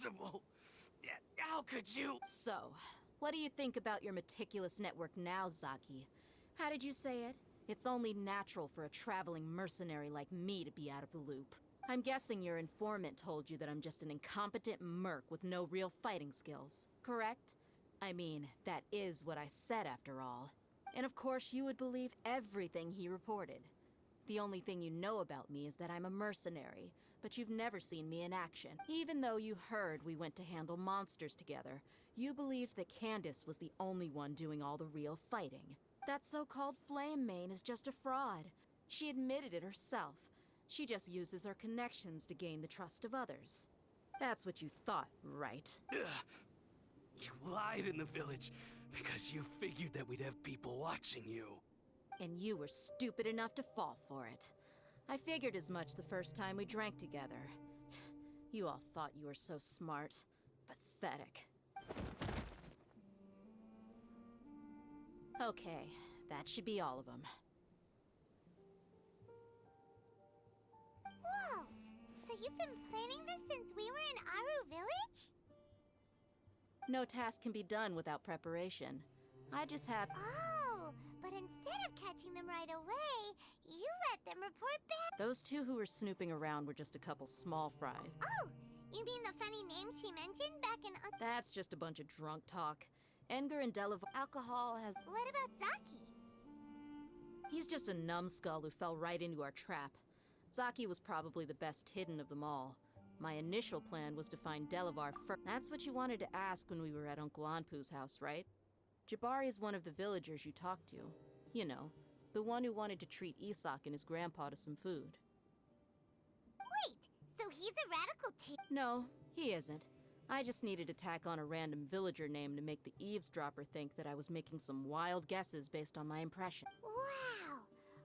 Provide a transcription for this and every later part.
impossible! How could you? So, what do you think about your meticulous network now, Zaki? How did you say it? It's only natural for a traveling mercenary like me to be out of the loop. I'm guessing your informant told you that I'm just an incompetent merc with no real fighting skills, correct? I mean, that is what I said after all. And of course you would believe everything he reported. The only thing you know about me is that I'm a mercenary, but you've never seen me in action. Even though you heard we went to handle monsters together, you believed that Candace was the only one doing all the real fighting. That so-called Flame Mane is just a fraud. She admitted it herself. She just uses her connections to gain the trust of others. That's what you thought, right? You lied in the village because you figured that we'd have people watching you. And you were stupid enough to fall for it. I figured as much the first time we drank together. You all thought you were so smart. Pathetic. Okay, that should be all of them. Whoa! So you've been planning this since we were in Aru Village? No task can be done without preparation. I just have... Oh, but instead of catching them right away, you let them report back. Those two who were snooping around were just a couple small fries. Oh, you mean the funny names she mentioned back in... That's just a bunch of drunk talk. Edgar and Delavar... Alcohol has... What about Zaki? He's just a numbskull who fell right into our trap. Zaki was probably the best hidden of them all. My initial plan was to find Delavar first. That's what you wanted to ask when we were at Uncle Anpu's house, right? Jabari is one of the villagers you talked to. You know, the one who wanted to treat Isak and his grandpa to some food. Wait, so he's a radical too? No, he isn't. I just needed to tack on a random villager name to make the eavesdropper think that I was making some wild guesses based on my impression. Wow,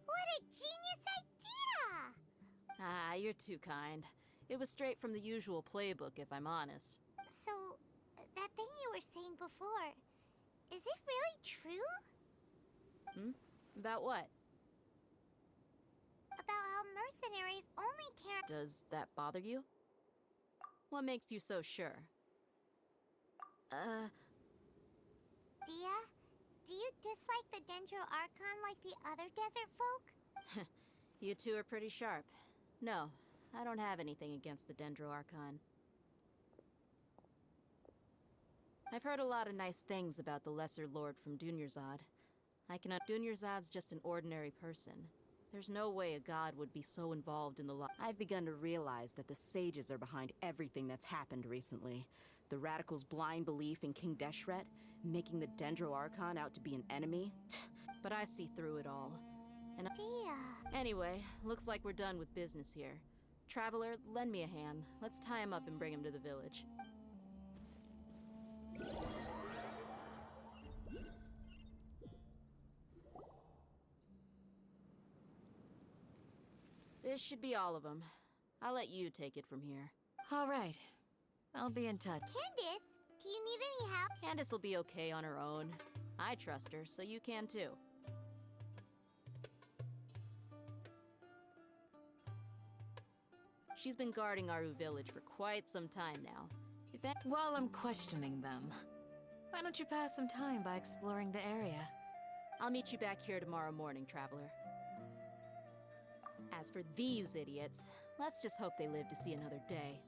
what a genius idea! Ah, you're too kind. It was straight from the usual playbook, if I'm honest. So, that thing you were saying before, is it really true? About what? About how mercenaries only care... Does that bother you? What makes you so sure? Dehya, do you dislike the Dendro Archon like the other desert folk? You two are pretty sharp. No, I don't have anything against the Dendro Archon. I've heard a lot of nice things about the Lesser Lord from Dunyarzad. Dunyarzad's just an ordinary person. There's no way a god would be so involved in the law. I've begun to realize that the sages are behind everything that's happened recently. The radicals' blind belief in King Deshret, making the Dendro Archon out to be an enemy. But I see through it all. And Dehya. Anyway, looks like we're done with business here. Traveler, lend me a hand. Let's tie him up and bring him to the village. This should be all of them. I'll let you take it from here. All right. I'll be in touch. Candace, do you need any help? Candace will be okay on her own. I trust her, so you can too. She's been guarding Aru Village for quite some time now. While I'm questioning them, why don't you pass some time by exploring the area? I'll meet you back here tomorrow morning, Traveler. As for these idiots, let's just hope they live to see another day.